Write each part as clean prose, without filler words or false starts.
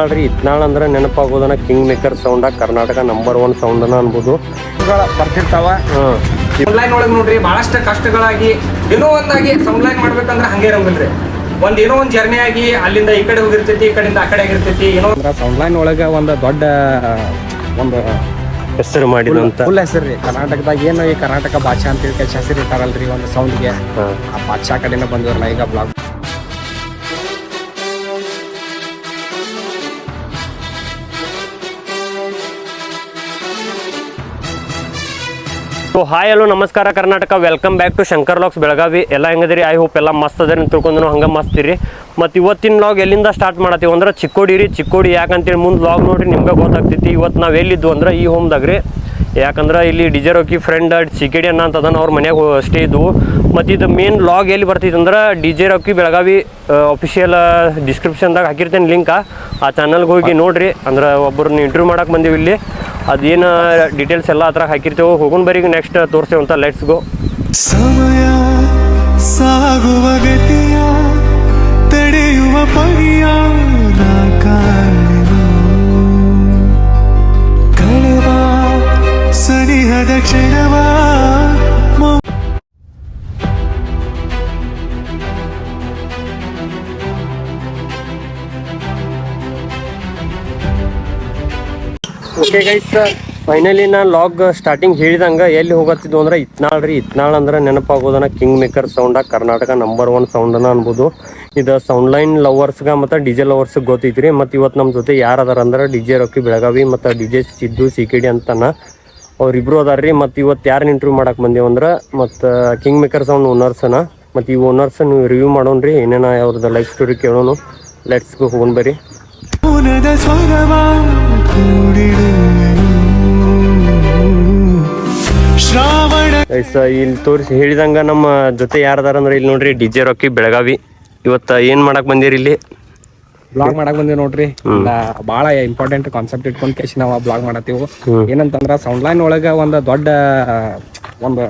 ನೋಡ್ರಿ ಇತ್ನಾಳ್ ಅಂದ್ರೆ ನೆನಪಾಗೋದನ್ನ king maker sound Karnataka number 1 sound ಅನ್ಬೋದು ಬರ್ತಿರ್ತಾವ. ಸೌಂಡ್ಲೈನ್ ಒಳಗೆ ನೋಡ್ರಿ ಬಹಳಷ್ಟು ಕಷ್ಟಗಳಾಗಿ ಏನೋ ಒಂದಾಗಿ ಸೌಂಡ್ಲೈನ್ ಮಾಡ್ಬೇಕಂದ್ರೆ ಹಂಗೆ ಇರಂಗಿಲ್ರಿ. ಏನೋ ಒಂದು ಜರ್ನಿ ಆಗಿ ಅಲ್ಲಿಂದ ಈ ಕಡೆ ಹೋಗಿರ್ತೈತಿ, ಈ ಕಡೆಯಿಂದ ಆ ಕಡೆ ಆಗಿರ್ತೈತಿ. ಏನೋ ಸೌಂಡ್ಲೈನ್ ಒಳಗೆ ಒಂದು ದೊಡ್ಡ ಒಂದು ಹೆಸರು ಮಾಡಿದಂತ ಫುಲ್ ಹೆಸರು ರೀ ಕರ್ನಾಟಕದಾಗ. ಏನು ಈ ಕರ್ನಾಟಕ ಭಾಷಾ ಅಂತ ಹೇಳಿ ಹೆಸರು ಇರ್ತಾರಲ್ರಿ ಒಂದು ಸೌಂಡ್ಗೆ. ಆ ಭಾಷಾ ಕಡೆನೇ ಬಂದಿವ್ರಲ್ಲ ಈಗ ಬ್ಲಾಗ್. ಹಾಯ್ ಹಲೋ ನಮಸ್ಕಾರ Karnataka, welcome back to Shankar locks Belagavi. ಎಲ್ಲ ಹೆಂಗದಿರಿ? ಐ ಹೋಪ್ ಎಲ್ಲ ಮಸ್ತ್ ಅದ ಅಂತ ತಿಳ್ಕೊಂಡು ಹಂಗೆ ಮಸ್ತಿರಿ. ಮತ್ತು ಇವತ್ತಿನ ವ್ಲಾಗ್ ಎಲ್ಲಿಂದ ಸ್ಟಾರ್ಟ್ ಮಾಡತ್ತೀವಿ ಅಂದ್ರೆ ಚಿಕ್ಕೋಡಿ ಯಾಕಂತೇಳಿ ಮುಂದೆ ವ್ಲಾಗ್ ನೋಡ್ರಿ ನಿಮ್ಗೆ ಗೊತ್ತಾಗ್ತೈತಿ. ಇವತ್ತು ನಾವು ಎಲ್ಲಿದ್ದು ಅಂದ್ರೆ ಈ ಹೋಮ್ದಾಗ ರೀ. ಯಾಕಂದ್ರೆ ಇಲ್ಲಿ ಡಿಜೆ ರಾಕಿ ಫ್ರೆಂಡ್ CKD ಅನ್ನ ಅಂತ ಅದನ್ನು ಅವ್ರ ಮನೆಯಾಗ ಸ್ಟೇ ಇದ್ವು. ಮತ್ತು ಇದು ಮೇನ್ ವ್ಲಾಗ್ ಎಲ್ಲಿ ಬರ್ತೈತೆ ಅಂದ್ರೆ ಡಿಜೆ ರಾಕಿ ಬೆಳಗಾವಿ ಅಫಿಷಿಯಲ್ ಡಿಸ್ಕ್ರಿಪ್ಷನ್ದಾಗ ಹಾಕಿರ್ತೇನೆ ಲಿಂಕ್. ಆ ಚಾನಲ್ಗೆ ಹೋಗಿ ನೋಡ್ರಿ. ಅಂದ್ರೆ ಒಬ್ಬರನ್ನ ಇಂಟರ್ವ್ಯೂ ಮಾಡಕ್ಕೆ ಬಂದೀವಿ ಇಲ್ಲಿ. ಅದೇನು ಡೀಟೇಲ್ಸ್ ಎಲ್ಲ ಅದ್ರಾಗ ಹಾಕಿರ್ತೇವೆ. ಹೋಗೋಣ ಬರೀ ನೆಕ್ಸ್ಟ್ ತೋರಿಸ್ತೇವೆ ಅಂತ. Let's go. ಸಮಯ ಸಾಗುವ ಗತಿಯ ತಡೆಯುವ ಪರಿಯ ಕಳೆವ ಸನಿಹದ ಕ್ಷಣವ. ಓಕೆ ಗೈಸ್, ಫೈನಲಿ ನಾನು ಲಾಗ್ ಸ್ಟಾರ್ಟಿಂಗ್ ಹೇಳಿದಂಗೆ ಎಲ್ಲಿ ಹೋಗತ್ತಿದ್ವು ಅಂದ್ರೆ ಇತ್ನಾಳ್ ಅಂದ್ರೆ ನೆನಪಾಗೋದನ್ನ king maker sound Karnataka number 1 sound ಅನ್ಬೋದು. ಇದು ಸೌಂಡ್ ಲೈನ್ ಲವರ್ಸ್ಗೆ ಮತ್ತು ಡಿಜೆ ಲವರ್ಸ್ಗೆ ಗೊತ್ತೈತ್ರಿ. ಮತ್ತು ಇವತ್ತು ನಮ್ಮ ಜೊತೆ ಯಾರು ಅದಾರ ಅಂದ್ರೆ ಡಿಜೆ ರಾಕಿ ಬೆಳಗಾವಿ ಮತ್ತು DJ ಸಿದ್ದು CKD ಅಂತಾನ ಅವ್ರಿಬ್ರು ಅದಾರ ರೀ. ಮತ್ತು ಇವತ್ತು ಯಾರನ್ನ ಇಂಟರ್ವ್ಯೂ ಮಾಡಕ್ಕೆ ಬಂದೇವು ಅಂದ್ರೆ ಮತ್ತು ಕಿಂಗ್ ಮೇಕರ್ ಸೌಂಡ್ ಓನರ್ಸನ. ಮತ್ತು ಈ ಓನರ್ಸ್ ನೀವು ರಿವ್ಯೂ ಮಾಡೋಣ್ರಿ, ಏನೇನ ಅವ್ರದ್ದು ಲೈಫ್ ಸ್ಟೋರಿ ಕೇಳೋಣ. ಲೆಟ್ಸ್ ಗೋ, ಹೋಗೋಣ ಬರ್ರಿ. ಇಲ್ಲಿ ತೋರಿಸಿ ಹೇಳಿದಂಗ ನಮ್ಮ ಜೊತೆ ಯಾರದಾರ ಅಂದ್ರೆ ಇಲ್ಲಿ ನೋಡ್ರಿ DJ ರಾಕಿ ಬೆಳಗಾವಿ. ಇವತ್ತ ಏನ್ ಮಾಡಕ್ ಬಂದಿರಿ? ಇಲ್ಲಿ ಬ್ಲಾಗ್ ಮಾಡಕ್ ಬಂದೇವ್ ನೋಡ್ರಿ. ಬಹಳ ಇಂಪಾರ್ಟೆಂಟ್ ಕಾನ್ಸೆಪ್ಟ್ ಇಟ್ಕೊಂಡ್ ಕೇಸಿ ನಾವು ಬ್ಲಾಗ್ ಮಾಡತ್ತೀವಿ. ಏನಂತಂದ್ರ ಸೌಂಡ್ ಲೈನ್ ಒಳಗ ಒಂದು ದೊಡ್ಡ ಒಂದು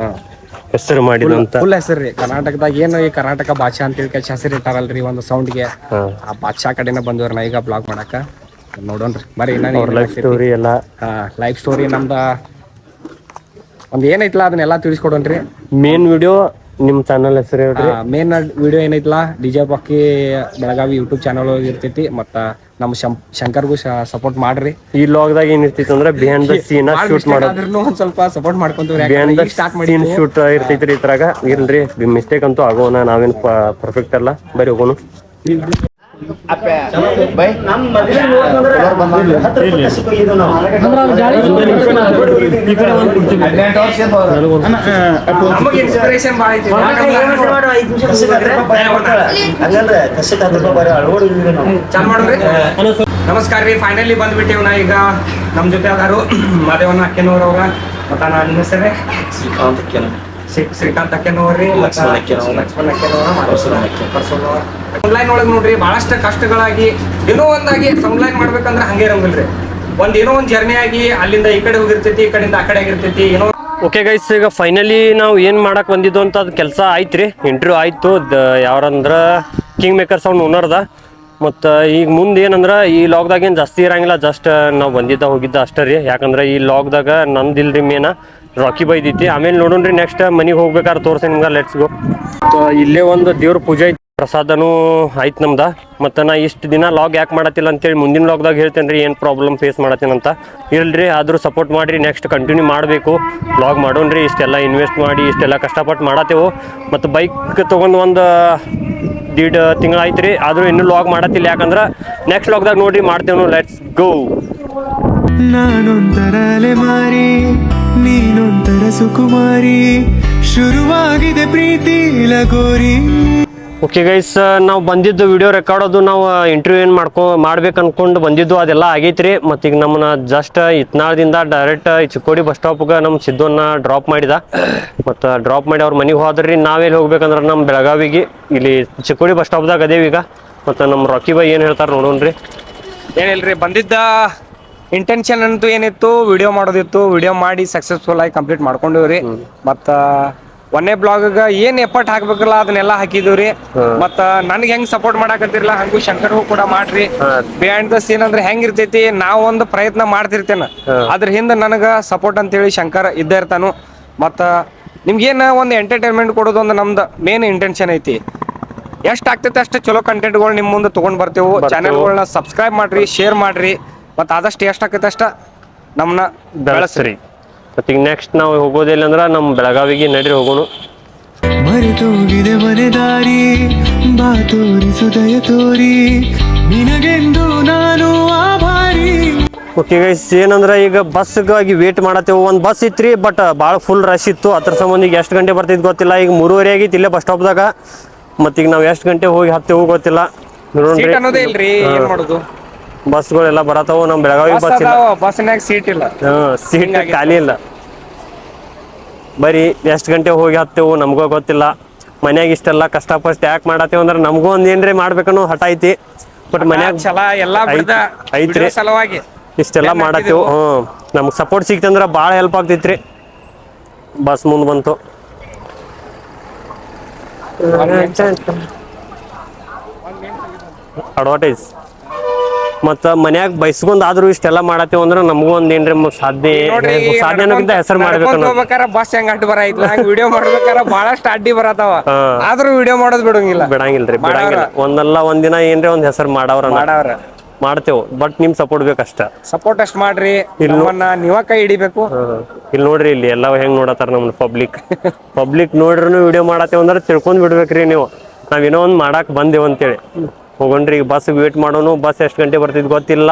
ಹೆಸರು ಮಾಡಿದಂತ ಫುಲ್ ಹೆಸರು ರೀ ಕರ್ನಾಟಕದಾಗ. ಏನು ಈ ಕರ್ನಾಟಕ ಭಾಷಾ ಅಂತ ಹೇಳಿ ಹೆಸರು ಇರ್ತಾರಲ್ರಿ ಒಂದು ಸೌಂಡ್ಗೆ. ಆ ಭಾಷಾ ಕಡೆನೇ ಬಂದಿವ್ರಲ್ಲ ಈಗ ಬ್ಲಾಗ್ ಮಾಡಕ. ನೋಡೋಣ್ರಿ ಬರೀ ಲೈಫ್ ಸ್ಟೋರಿ ಎಲ್ಲ. ಲೈಫ್ ಸ್ಟೋರಿ ನಮ್ದ ಒಂದ್ ಏನೈತ್ಲಾ ಅದನ್ನೆಲ್ಲ ತಿಳಿಸ್ಕೊಡೋಣ್ರಿ. ಮೇನ್ ವಿಡಿಯೋ ನಿಮ್ ಚಾನಲ್ ಹೆಸರು ಹೇಳ್ರಿ. ಮೇನ್ ವಿಡಿಯೋ ಏನೈತ್ಲಾ DJ Rocky Belagavi YouTube channel ಇರ್ತೈತಿ. ಮತ್ತ ನಮ್ಮ ಶಂಕರ್ಗೂ ಸಪೋರ್ಟ್ ಮಾಡ್ರಿ. ಈ ಲಾಗ್ದಾಗ ಏನ್ ಇರ್ತೈತಿ ಅಂದ್ರೆ ಬಿಹೈಂಡ್ ದ ಸೀನ್ ಶೂಟ್ ಮಾಡೋದು ಒಂದ್ ಸ್ವಲ್ಪ ಸಪೋರ್ಟ್ ಮಾಡ್ಕೊಂತೀವಿ. ಬಿಹೈಂಡ್ ದ ಸೀನ್ ಶೂಟ್ ಇರ್ತೈತ್ರಿ ಇದ್ರಾಗ. ಇಲ್ರಿ ಮಿಸ್ಟೇಕ್ ಅಂತೂ ಆಗೋಣ, ನಾವೇನ್ ಪರ್ಫೆಕ್ಟ್ ಅಲ್ಲ. ಬರೀ ಹೋಗೋಣ. ನಮಸ್ಕಾರ ರೀ, ಫೈನಲಿ ಬಂದ್ಬಿಟ್ಟೇವ್ ನಾ ಈಗ. ನಮ್ ಜೊತೆ ಅದಾರು ಮಾದೇವನ ಅಕ್ಕೆನವ್ರ ಅವ್ರ. ಮತ್ತ ನಾನು ನಿಮ್ಮ ಹೆಸರೇ ಶ್ರೀಕಾಂತ್ ಅಕ್ಕೆನವ್ರಿ, ಲಕ್ಷ್ಮಣ ಅಕ್ಕೆನವ್ರ. ಸೌಂಡ್ಲೈನ್ ಒಳಗೆ ನೋಡ್ರಿ ಬಹಳಷ್ಟು ಕಷ್ಟಗಳಾಗಿ ಏನೋ ಒಂದಾಗಿ ಸೌಂಡ್ಲೈನ್ ಮಾಡ್ಬೇಕಂದ್ರೆ ಹಂಗೆ ಇರಂಗಿಲ್ರಿ. ಏನೋ ಒಂದು ಜರ್ನಿ ಆಗಿ ಅಲ್ಲಿಂದ ಈ ಕಡೆ ಹೋಗಿರ್ತೈತಿ, ಈ ಕಡೆಯಿಂದ ಆ ಕಡೆ ಆಗಿರ್ತೈತಿ. ಏನೋ ಓಕೆ ಗೈಸ್, ಈಗ ಫೈನಲಿ ನಾವು ಏನು ಮಾಡಕ್ಕೆ ಬಂದಿದ್ದು ಅಂತ ಅದು ಕೆಲಸ ಆಯ್ತು ರೀ. ಇಂಟರ್ವ್ಯೂ ಆಯಿತು. ಯಾರಂದ್ರೆ ಕಿಂಗ್ ಮೇಕರ್ ಸೌಂಡ್ ಓನರ್ದ. ಮತ್ತು ಈಗ ಮುಂದೆ ಏನಂದ್ರೆ ಈ ಲಾಗ್ದಾಗ ಏನು ಜಾಸ್ತಿ ಇರಂಗಿಲ್ಲ. ಜಸ್ಟ್ ನಾವು ಹೋಗಿದ್ದ ಅಷ್ಟೇ ರೀ. ಯಾಕಂದ್ರೆ ಈ ಲಾಗ್ದಾಗ ನಂದಿಲ್ರಿ ಮೇನ ರಾಕಿ ಬೈದೈತಿ. ಆಮೇಲೆ ನೋಡೋಣ್ರಿ ನೆಕ್ಸ್ಟ್ ಮನೆಗೆ ಹೋಗ್ಬೇಕಾದ್ರೆ ತೋರಿಸಿ ನಿಮ್ಗೆ. Let's go. ಇಲ್ಲೇ ಒಂದು ದೇವ್ರ ಪೂಜೆ ಐತಿ, ಪ್ರಸಾದನೂ ಆಯ್ತು ನಮ್ದು. ಮತ್ತು ನಾ ಇಷ್ಟು ದಿನ ಲಾಗ್ ಯಾಕೆ ಮಾಡತ್ತಿಲ್ಲ ಅಂತೇಳಿ ಮುಂದಿನ ಲಾಗ್ದಾಗ ಹೇಳ್ತೇನೆ ರೀ ಏನು ಪ್ರಾಬ್ಲಮ್ ಫೇಸ್ ಮಾಡತ್ತೀನಂತ. ಇರಲ್ರಿ, ಆದರೂ ಸಪೋರ್ಟ್ ಮಾಡಿರಿ. ನೆಕ್ಸ್ಟ್ ಕಂಟಿನ್ಯೂ ಮಾಡಬೇಕು, ಲಾಗ್ ಮಾಡೋಣ್ರಿ. ಇಷ್ಟೆಲ್ಲ ಇನ್ವೆಸ್ಟ್ ಮಾಡಿ ಇಷ್ಟೆಲ್ಲ ಕಷ್ಟಪಟ್ಟು ಮಾಡತ್ತೇವು. ಮತ್ತು ಬೈಕ್ ತೊಗೊಂಡು ಒಂದು 1.5 ತಿಂಗಳಾಯ್ತು ರೀ. ಆದರೂ ಇನ್ನೂ ಲಾಗ್ ಮಾಡತ್ತಿಲ್ಲ. ಯಾಕಂದ್ರೆ ನೆಕ್ಸ್ಟ್ ಲಾಗ್ದಾಗ ನೋಡ್ರಿ ಮಾಡ್ತೇವೆ. Let's go. ನಾನೊಂದರ ಅಲೆಮಾರಿ, ನೀನೊಂದರ ಸುಕುಮಾರಿ, ಶುರುವಾಗಿದೆ ಪ್ರೀತಿ ಲಗೋರಿ. ಓಕೆ ಗೈಸ್, ನಾವು ಬಂದಿದ್ದು ವಿಡಿಯೋ ರೆಕಾರ್ಡೋದು ನಾವು ಇಂಟರ್ವ್ಯೂ ಏನು ಮಾಡ್ಬೇಕು ಅನ್ಕೊಂಡು ಬಂದಿದ್ದು ಅದೆಲ್ಲ ಆಗೈತ್ರಿ. ಮತ್ತು ಈಗ ನಮ್ಮನ್ನ ಜಸ್ಟ್ ಇತ್ನಾಳದಿಂದ ಡೈರೆಕ್ಟ್ ಚಿಕ್ಕೋಡಿ ಬಸ್ ಸ್ಟಾಪ್ಗೆ ನಮ್ಮ ಸಿದ್ದನ್ನ ಡ್ರಾಪ್ ಮಾಡಿದ. ಮತ್ತು ಡ್ರಾಪ್ ಮಾಡಿ ಅವ್ರ ಮನೆಗೆ ಹೋದ್ರಿ. ನಾವೆಲ್ಲಿ ಹೋಗ್ಬೇಕಂದ್ರೆ ನಮ್ಮ ಬೆಳಗಾವಿಗೆ ಇಲ್ಲಿ ಚಿಕ್ಕೋಡಿ ಬಸ್ ಸ್ಟಾಪ್ದಾಗ ಅದೇವಿ ಈಗ. ಮತ್ತು ನಮ್ಮ ರಾಕಿ ಬಾಯ್ ಏನು ಹೇಳ್ತಾರೆ ನೋಡೋಣ್ರಿ. ಏನಿಲ್ರಿ, ಬಂದಿದ್ದ ಇಂಟೆನ್ಷನ್ ಅಂತೂ ಏನಿತ್ತು, ವಿಡಿಯೋ ಮಾಡೋದಿತ್ತು. ವಿಡಿಯೋ ಮಾಡಿ ಸಕ್ಸಸ್ಫುಲ್ ಆಗಿ ಕಂಪ್ಲೀಟ್ ಮಾಡ್ಕೊಂಡಿವ್ರಿ. ಮತ್ತು ಒಂದೇ ಬ್ಲಾಗ್ ಏನ್ ಎಫರ್ಟ್ ಹಾಕ್ಬೇಕಲ್ಲ ಅದನ್ನೆಲ್ಲ ಹಾಕಿದೀವ್ರಿ. ಮತ್ತ ನನ್ಗೆ ಹೆಂಗ್ ಸಪೋರ್ಟ್ ಮಾಡಾಕತ್ತಿರಲ್ಲ ಹಂಗೂ ಶಂಕರ್ಗೂ ಕೂಡ ಮಾಡ್ರಿ. ಬಿಹೈಂಡ್ ದ ಸೀನ್ ಅಂದ್ರೆ ಹೆಂಗ್ ಇರ್ತೈತಿ, ನಾವ್ ಒಂದು ಪ್ರಯತ್ನ ಮಾಡ್ತಿರ್ತೇನ, ಅದ್ರ ಹಿಂದ ನನಗ ಸಪೋರ್ಟ್ ಅಂತ ಹೇಳಿ ಶಂಕರ್ ಇದ್ದೇ ಇರ್ತಾನು. ಮತ್ತ ನಿಮ್ಗೇನ ಒಂದು ಎಂಟರ್ಟೈನ್ಮೆಂಟ್ ಕೊಡೋದು ಒಂದು ನಮ್ದು ಮೇನ್ ಇಂಟೆನ್ಷನ್ ಐತಿ. ಎಷ್ಟ್ ಆಗ್ತೈತೆ ಅಷ್ಟು ಚಲೋ ಕಂಟೆಂಟ್ಗಳು ನಿಮ್ ಮುಂದೆ ತಗೊಂಡ್ ಬರ್ತೇವೆ. ಚಾನೆಲ್ಗಳನ್ನ ಸಬ್ಸ್ಕ್ರೈಬ್ ಮಾಡ್ರಿ, ಶೇರ್ ಮಾಡ್ರಿ, ಮತ್ತ ಆದಷ್ಟು ಎಷ್ಟ್ ಆಕೈತೆ ಅಷ್ಟ ನಮ್ನ ಬೆಳೆಸ್ರಿ. ಮತ್ತೆ ಈಗ ನೆಕ್ಸ್ಟ್ ನಾವು ಹೋಗೋದಿಲ್ಲ ಅಂದ್ರ ನಮ್ಮ ಬೆಳಗಾವಿಗೆ ನಡ್ರಿ ಹೋಗೋಣ. ಮರೆತೋಗಿದೆ ಮನೆದಾರಿ, ಬಾ ತೋರಿಸು ದಯ ತೋರಿ, ನಿನಗೆಂದು ನಾನು ಆಭಾರಿ. ಓಕೆ ಗೈಸ್, ಏನಂದ್ರೆ ಈಗ ಬಸ್ಗಾಗಿ ವೇಟ್ ಮಾಡತ್ತೇವೆ. ಒಂದು ಬಸ್ ಇತ್ರಿ, ಬಟ್ ಭಾಳ ಫುಲ್ ರಶ್ ಇತ್ತು. ಅದ್ರ ಸಂಬಂಧ ಈಗ ಎಷ್ಟು ಗಂಟೆ ಬರ್ತಿದ್ದು ಗೊತ್ತಿಲ್ಲ. ಈಗ 3:30 ಆಗೈತಿ ಇಲ್ಲೇ ಬಸ್ ಸ್ಟಾಪ್ದಾಗ. ಮತ್ತೀಗ ನಾವು ಎಷ್ಟು ಗಂಟೆ ಹೋಗಿ ಹತ್ತೇವು ಗೊತ್ತಿಲ್ಲ. ಸೀಟ್ ಅನ್ನೋದೇ ಇಲ್ರಿ, ಏನ್ ಮಾಡೋದು. ಬಸ್ಗಳೆಲ್ಲ ಬರತಾವು, ನಮ್ಮ ಬೆಳಗಾವಿ ಬಸ್ ಇಲ್ಲ. ಬಸ್ನಾಗ ಸೀಟ್ ಇಲ್ಲ, ಸೀಟ್ ಖಾಲಿ ಇಲ್ಲ. ಬರೀ ಎಷ್ಟು ಗಂಟೆ ಹೋಗಿ ಹತ್ತೇವು ನಮಗೂ ಗೊತ್ತಿಲ್ಲ. ಮನ್ಯಾಗ ಇಷ್ಟೆಲ್ಲ ಕಷ್ಟಪಟ್ಟು ಯಾಕೆ ಮಾಡತ್ತೇವೆ ಅಂದ್ರೆ ನಮಗೂ ಒಂದು ಏನ್ರಿ ಮಾಡ್ಬೇಕನ್ನೋ ಹಠ ಐತಿ. ಬಟ್ ಮನ್ಯಾಗ ಛಲ ಎಲ್ಲ ಐತ್ರಿ ಸಲುವಾಗಿ ಇಷ್ಟೆಲ್ಲ ಮಾಡತ್ತೇವು. ನಮ್ಗೆ ಸಪೋರ್ಟ್ ಸಿಕ್ತಂದ್ರೆ ಭಾಳ ಹೆಲ್ಪ್ ಆಗ್ತೈತ್ರಿ. ಬಸ್ ಮುಂದೆ ಬಂತು. ಅಡ್ವರ್ಟೈಸ್ ಮತ್ತು ಮನ್ಯಾಗ ಬೈಸ್ಕೊಂಡಾದ್ರೂ ಇಷ್ಟೆಲ್ಲ ಮಾಡತ್ತೇವೆ ಅಂದ್ರೆ ನಮಗೂ ಒಂದು ಏನ್ರಿ ಸಾಧ್ಯ ಅನ್ನೋಕ್ಕಿಂತ ಹೆಸರು ಮಾಡ್ಬೇಕು. ಬಸ್ ಹೆಂಗ್ ಅಡ್ಡಿ ಬರೈತಿ, ವಿಡಿಯೋ ಮಾಡ್ಬೇಕಾರ ಬಹಳಷ್ಟು ಅಡ್ಡಿ ಬರತಾವ, ಆದ್ರೂ ವಿಡಿಯೋ ಮಾಡೋದ್ ಬಿಡಂಗಿಲ್ರಿ. ಒಂದಲ್ಲ ಒಂದಿನ ಏನ್ರಿ ಒಂದ್ ಹೆಸರು ಮಾಡವ್ರ ಮಾಡ್ತೇವ್. ಬಟ್ ನಿಮ್ ಸಪೋರ್ಟ್ ಬೇಕಷ್ಟ. ಸಪೋರ್ಟ್ ಅಷ್ಟ್ ಮಾಡ್ರಿ, ನೀವ ಕೈ ಹಿಡಿಬೇಕು. ಇಲ್ಲಿ ನೋಡ್ರಿ, ಇಲ್ಲಿ ಎಲ್ಲ ಹೆಂಗ್ ನೋಡತ್ತಾರ ನಮ್ದು ಪಬ್ಲಿಕ್ ನೋಡ್ರಿ ವಿಡಿಯೋ ಮಾಡತ್ತೇವ ಅಂದ್ರೆ ತಿಳ್ಕೊಂಡ್ ಬಿಡ್ಬೇಕ್ರಿ ನೀವು, ನಾವೇನೋ ಒಂದ್ ಮಾಡಾಕ್ ಬಂದೇವ್ ಅಂತೇಳಿ. ಹೋಗೋಣ್ರಿ, ಈಗ ಬಸ್ ವೇಟ್ ಮಾಡೋನು. ಬಸ್ ಎಷ್ಟು ಗಂಟೆ ಬರ್ತಿದ್ ಗೊತ್ತಿಲ್ಲ.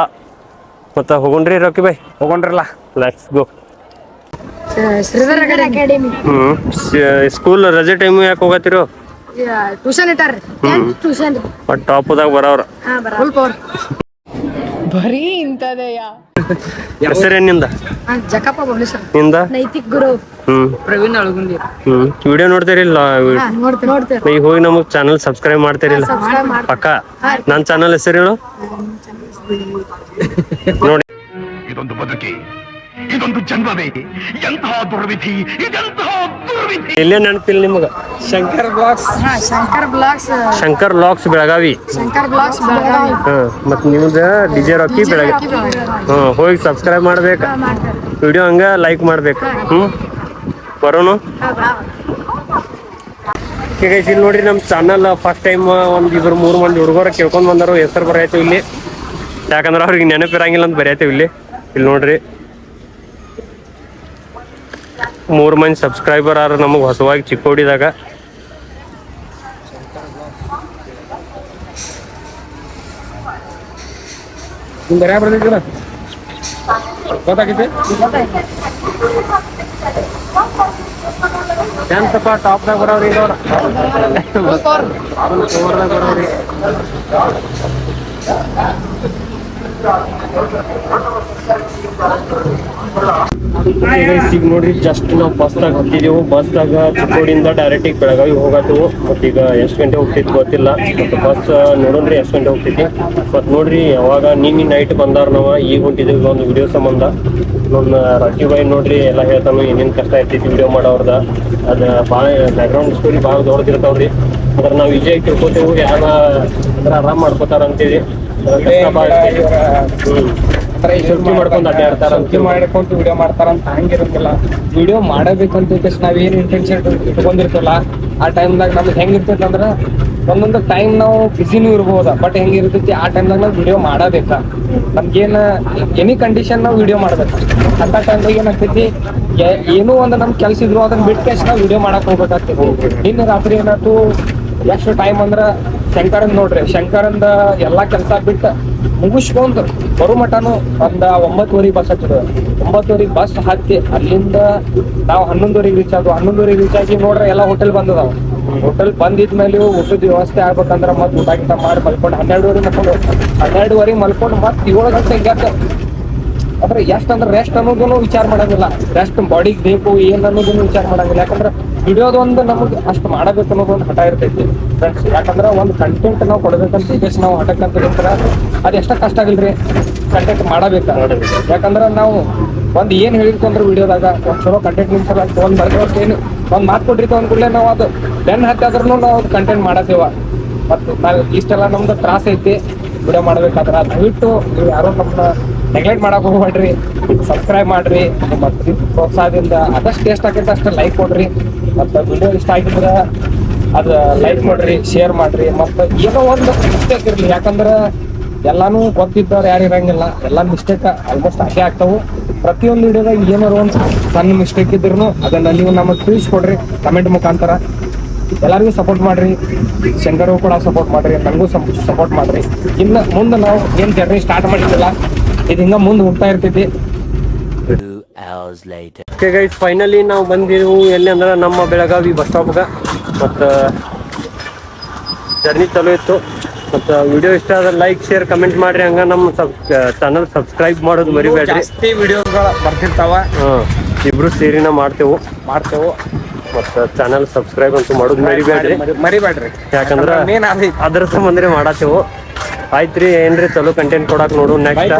ಮತ್ತ ಹೋಗೋಣ್ರಿ ರೊಕ್ಕಿ ಬೈ, ಹೋಗೋಣ್ರಲ್ಲ, let's go. Sridhar academy. School ರಜೆ ಟೈಮ್ ಯಾಕೆ ಹೋಗತ್ತಿರೋ? ಟ್ಯೂಷನ್ ಇಟ್ಟಾರ್ರಿ, ಟ್ಯೂಷನ್ ಬಟ್ ಟಾಪ್ದಾಗ ಬರೋರ ಬರೀ ಇಂತದೆಯ. ಹೆಸರೇನ್ ನಿಂದ? ಜಕಪ್ಪ ಬಬ್ಲೇಶ್ವರ. ನಿಂದ? ನೈತಿಕ್ ಗುರು ಪ್ರವೀಣ್ ಅಳಗುಂದಿ. ವಿಡಿಯೋ ನೋಡ್ತೀರಿಲ್ಲ? ನೋಡ್ತೇವೆ. ಈಗ ಹೋಗಿ ನಮಗ್ ಚಾನಲ್ ಸಬ್ಸ್ಕ್ರೈಬ್ ಮಾಡ್ತೀರಿಲ್ಲ ಪಕ್ಕ? ನನ್ನ ಚಾನಲ್ ಹೆಸರು ಹೇಳು ನೋಡಿ. ಇದೊಂದು ಬದುಕಿ, ಇದೊಂದು ಜನ್ಮವೇ, ಎಂತಹ ದುರ್ವಿಧಿ, ಇದೆಂತಹ ದುರ್ವಿಧಿ. ಎಲ್ಲೇ ನೆನಪಿಲ್ಲ ನಿಮಗ? ಶಂಕರ್ ಬ್ಲಾಗ್ಸ್. ಶಂಕರ್ ಬ್ಲಾಗ್ಸ್ ಬೆಳಗಾವಿ. ಮತ್ ನಿಮ್ದ DJ ರಾಕಿ ಬೆಳಗಾವಿ. ಹೋಗಿ ಸಬ್ಸ್ಕ್ರೈಬ್ ಮಾಡ್ಬೇಕ, ವಿಡಿಯೋ ಹಂಗ ಲೈಕ್ ಮಾಡ್ಬೇಕು. ಬರೋನು. ಇಲ್ಲಿ ನೋಡ್ರಿ, ನಮ್ ಚಾನಲ್ ಫಸ್ಟ್ ಟೈಮ್ ಒಂದ್ 2-3 ಮಂದಿ ಹುಡುಗರ ಕೇಳ್ಕೊಂಡ್ ಬಂದಾರು. ಹೆಸರು ಬರೆಯತ್ತೀವಿ ಇಲ್ಲಿ, ಯಾಕಂದ್ರೆ ಅವ್ರಿಗೆ ನೆನಪಿರಂಗಿಲ್ಲ ಅಂತ ಬರೆಯತ್ತೀವಿ ಇಲ್ಲಿ. ಇಲ್ಲಿ ನೋಡ್ರಿ, 3 ಮಂದಿ ಸಬ್ಸ್ಕ್ರೈಬರ್ ಆರ ನಮಗೆ ಹೊಸವಾಗಿ ಚಿಕ್ಕೋಡಿದಾಗ. ಗೊತ್ತಾಗಿದೆ ಟಾಪ್ದಾಗ ಬರೋರಿ ಬರೋರಿ. ಈಗ ನೋಡ್ರಿ, ಜಸ್ಟ್ ನಾವು ಬಸ್ದಾಗ ಹತ್ತಿದೆವು. ಬಸ್ದಾಗ ಚಿಕ್ಕೋಡಿಯಿಂದ ಡೈರೆಕ್ಟ್ ಈಗ ಬೆಳಗಾವಿ ಹೋಗತ್ತೇವು. ಮತ್ತೀಗ ಎಷ್ಟು ಗಂಟೆ ಹೋಗ್ತೈತಿ ಗೊತ್ತಿಲ್ಲ. ಮತ್ತು ಬಸ್ ನೋಡೋಣ್ರಿ ಎಷ್ಟು ಗಂಟೆ ಹೋಗ್ತೈತಿ. ಮತ್ತು ನೋಡ್ರಿ, ಯಾವಾಗ ನಿನ್ನೆ ನೈಟ್ ಬಂದಾರ, ನಾವು ಈಗ ಹೊಂಟಿದ್ದೀವಿ ಒಂದು ವಿಡಿಯೋ ಸಂಬಂಧ. ನನ್ನ ರಾಕಿ ಬಾಯ್ ನೋಡ್ರಿ ಎಲ್ಲ ಹೇಳ್ತಾನು ಏನೇನು ಕಷ್ಟ ಇರ್ತೈತಿ ವಿಡಿಯೋ ಮಾಡೋರ್ದ. ಅದು ಭಾಳ ಬ್ಯಾಕ್ಗ್ರೌಂಡ್ ಸ್ಟೋರಿ ಭಾಳ ದೊಡ್ಡದಿರ್ತಾವ್ರಿ. ಅಂದ್ರೆ ನಾವು ಈಜಿಯಾಗಿ ತಿಳ್ಕೊತೇವು, ಯಾರ ಅಂದ್ರೆ ಆರಾಮ್ ಮಾಡ್ಕೋತಾರ ಅಂತೇಳಿ. ಮಾಡ್ಕೊಂಡು ಅಡ್ಡಾಡ್ತಾರ, ಮಾಡ್ಕೊಂತ ವಿಡಿಯೋ ಮಾಡ್ತಾರಂತ ಹಂಗಿರಂಗಿಲ್ಲ. ವಿಡಿಯೋ ಮಾಡಬೇಕಂತ ನಾವೇನು ಇಂಟೆನ್ಷನ್ ಇಟ್ಕೊಂಡಿರ್ತಲ್ಲ, ಆ ಟೈಮ್ದಾಗ ನಮ್ಗೆ ಹೆಂಗಿರ್ತೈತಿ ಅಂದ್ರೆ ಒಂದೊಂದು ಟೈಮ್ ನಾವು ಬಿಸಿನೂ ಇರ್ಬೋದ, ಬಟ್ ಹೆಂಗಿರ್ತೈತಿ ಆ ಟೈಮ್ದಾಗ ನಾವು ವಿಡಿಯೋ ಮಾಡಬೇಕ. ನಮ್ಗೇನು ಎನಿ ಕಂಡೀಷನ್ ನಾವು ವಿಡಿಯೋ ಮಾಡ್ಬೇಕು. ಅಂತ ಟೈಮ್ದಾಗ ಏನಾಗ್ತೈತಿ, ಏನೋ ಒಂದು ನಮ್ ಕೆಲ್ಸ ಇದ್ರು ಅದನ್ನ ಬಿಟ್ಟು ನಾವು ವಿಡಿಯೋ ಮಾಡಕ್ ಹೋಗ್ಬೇಕಾಗ್ತೈತಿ. ನಿನ್ನೆ ರಾತ್ರಿ ಏನಾಯ್ತು, ಎಷ್ಟು ಟೈಮ್ ಅಂದ್ರ ಶಂಕರಂದ್ ನೋಡ್ರಿ, ಶಂಕರಂದ ಎಲ್ಲಾ ಕೆಲಸ ಬಿಟ್ಟು ಮುಗಿಸ್ಕೊಂಡು ಬರೋ ಮಟನು ಒಂದ 9:30 ಬಸ್ ಹಚ್ಚಿದ್ರು. 9:30 ಬಸ್ ಹತ್ತಿ ಅಲ್ಲಿಂದ ನಾವು 11:00 ರೀಚ್ ಆದ್ವು. 11:00 ರೀಚ್ ಆಗಿ ನೋಡ್ರಿ ಎಲ್ಲ ಹೋಟೆಲ್ ಬಂದದಾವ. ಹೋಟೆಲ್ ಬಂದಿದ್ಮೇಲೆ ಊಟದ ವ್ಯವಸ್ಥೆ ಆಗ್ಬೇಕಂದ್ರ ಮತ್ತೆ ಊಟ ಗಿಟ ಮಾಡಿ ಮಲ್ಕೊಂಡು 12:30 ಮಲ್ಕೊಂಡು ಮತ್ತೆ 7 ಗಂಟೆಗೆ ಅಂದ್ರೆ ಎಷ್ಟ್ ಅಂದ್ರೆ ರೆಸ್ಟ್ ಅನ್ನೋದನ್ನು ವಿಚಾರ ಮಾಡಂಗಿಲ್ಲ. ರೆಸ್ಟ್ ಬಾಡಿಗೆ ಬೇಕು ಏನ್ ಅನ್ನೋದನ್ನು ವಿಚಾರ ಮಾಡಂಗಿಲ್ಲ. ಯಾಕಂದ್ರೆ ವಿಡಿಯೋದೊಂದು ನಮಗೆ ಅಷ್ಟು ಮಾಡಬೇಕು ಅನ್ನೋದೊಂದು ಹಠ ಇರ್ತೈತಿ ಫ್ರೆಂಡ್ಸ್. ಯಾಕಂದ್ರೆ ಒಂದು ಕಂಟೆಂಟ್ ನಾವು ಕೊಡ್ಬೇಕಂತ ಈಗ ನಾವು ಹಠಕ್ಕಂತ ಅದು ಎಷ್ಟ ಕಷ್ಟ ಆಗಿಲ್ರಿ, ಕಂಟೆಂಟ್ ಮಾಡಬೇಕು. ಯಾಕಂದ್ರೆ ನಾವು ಒಂದು ಏನ್ ಹೇಳಿರ್ತಂದ್ರೆ ವಿಡಿಯೋದಾಗ ಒಂದು ಚಲೋ ಕಂಟೆಂಟ್ ನಿಮ್ಸಲ ಒಂದು ಬರ್ದೇವಷ್ಟು ಏನು ಒಂದ್ ಮಾತು ಕೊಟ್ಟಿರ್ತ ಒಂದ್ ಕೂಡಲೇ ನಾವು ಅದು ಬೆನ್ ಹತ್ತಾದ್ರೂ ನಾವು ಅದು ಕಂಟೆಂಟ್ ಮಾಡತ್ತೇವ. ಮತ್ತು ನಾವು ಇಷ್ಟೆಲ್ಲ ನಮ್ದು ತ್ರಾಸ ಐತಿ ವಿಡಿಯೋ ಮಾಡ್ಬೇಕಾದ್ರ ದಯವಿಟ್ಟು ನೀವು ಯಾರು ನಮ್ಮನ್ನ ನೆಗ್ಲೆಕ್ಟ್ ಮಾಡಕ್ ಹೋಗ್ಬೇಡ್ರಿ. ಸಬ್ಸ್ಕ್ರೈಬ್ ಮಾಡ್ರಿ, ಮತ್ತು ಪ್ರೋತ್ಸಾಹದಿಂದ ಆದಷ್ಟು ಎಷ್ಟು ಆಗೈತೆ ಅಷ್ಟು ಲೈಕ್ ಕೊಡ್ರಿ. ಮತ್ತು ವಿಡಿಯೋ ಇಷ್ಟ ಆಗಿದ್ರೆ ಅದು ಲೈಕ್ ಮಾಡ್ರಿ, ಶೇರ್ ಮಾಡ್ರಿ. ಮತ್ತು ಏನೋ ಒಂದು ಮಿಸ್ಟೇಕ್ ಇರಲಿ, ಯಾಕಂದ್ರೆ ಎಲ್ಲಾನು ಗೊತ್ತಿದ್ದವ್ರು ಯಾರು ಇರಂಗಿಲ್ಲ. ಎಲ್ಲ ಮಿಸ್ಟೇಕ್ ಆಲ್ಮೋಸ್ಟ್ ಹಾಗೆ ಆಗ್ತಾವು. ಪ್ರತಿಯೊಂದು ವಿಡಿಯೋದಾಗ ಏನಾರು ಒಂದು ಸಣ್ಣ ಮಿಸ್ಟೇಕ್ ಇದ್ರು ಅದನ್ನ ನೀವು ನಮಗೆ ತಿಳಿಸ್ಕೊಡ್ರಿ ಕಮೆಂಟ್ ಮುಖಾಂತರ. ಎಲ್ಲರಿಗೂ ಸಪೋರ್ಟ್ ಮಾಡ್ರಿ, ಶಂಕರ್ಗೂ ಕೂಡ ಸಪೋರ್ಟ್ ಮಾಡ್ರಿ, ನನಗೂ ಸಪೋರ್ಟ್ ಮಾಡ್ರಿ. ಇನ್ನು ಮುಂದೆ ನಾವು ಏನು ಜರ್ನಿ ಸ್ಟಾರ್ಟ್ ಮಾಡಿದ್ದಿಲ್ಲ, ಇದು ಹಿಂಗೆ ಮುಂದೆ ಹೋಗ್ತಾ ಇರ್ತೈತಿ. ಓಕೆ ಗೈಸ್, ಫೈನಲಿ ನಾವು ಬಂದಿದ್ದೆವು ಎಲ್ಲಿ ಅಂದ್ರೆ ನಮ್ಮ ಬೆಳಗಾವಿ ಬಸ್ ಸ್ಟಾಪ್ಗೆ. ಮತ್ತು ಜರ್ನಿ ಚಲೋ ಇತ್ತು. ಮತ್ತು ವಿಡಿಯೋ ಇಷ್ಟ ಆದ್ರೆ ಲೈಕ್ ಶೇರ್ ಕಮೆಂಟ್ ಮಾಡ್ರಿ. ಹಂಗ ನಮ್ಮ ಚಾನಲ್ ಸಬ್ಸ್ಕ್ರೈಬ್ ಮಾಡೋದು ಮರಿಬೇಡ್ರಿ. ಜಾಸ್ತಿ ವಿಡಿಯೋಗಳು ಬರ್ತಿರ್ತಾವ, ಇಬ್ರು ಸೇರಿನ ಮಾಡ್ತೇವು. ಮತ್ತು ಚಾನಲ್ ಸಬ್ಸ್ಕ್ರೈಬ್ ಅಂತೂ ಮಾಡೋದು ಮರಿಬೇಡ್ರಿ. ಯಾಕಂದ್ರೆ ಮೇನ್ ಅದು ಅದ್ರ ಸಂಬಂಧ ಮಾಡತ್ತೇವು. ಆಯ್ತ್ರಿ, ಏನ್ರಿ ಚಲೋ ಕಂಟೆಂಟ್ ಕೊಡಾಕ್ ನೋಡು. ನೆಕ್ಸ್ಟ್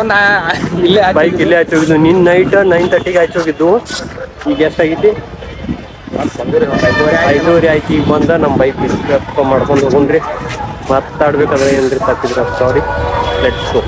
ಬೈಕ್ ಇಲ್ಲೇ ಆಯ್ತು ಹೋಗಿದ್ದು. ನಿನ್ನ ನೈಟ್ 9:30ಗೆ ಆಯ್ತು ಹೋಗಿದ್ದು. ಈಗ ಎಷ್ಟಾಗೈತಿ? 5:30 ಆಯ್ತು. ಈಗ ಬಂದ ನಮ್ಮ ಬೈಕ್ ಪಿಕಪ್ ಮಾಡ್ಕೊಂಡು ಹೋಗೋಣ್ರಿ. ಮಾತಾಡ್ಬೇಕಾದ್ರೆ ಏನ್ರಿ ತಪ್ಪಿದ್ರೆ ಸಾರಿ. Let's go.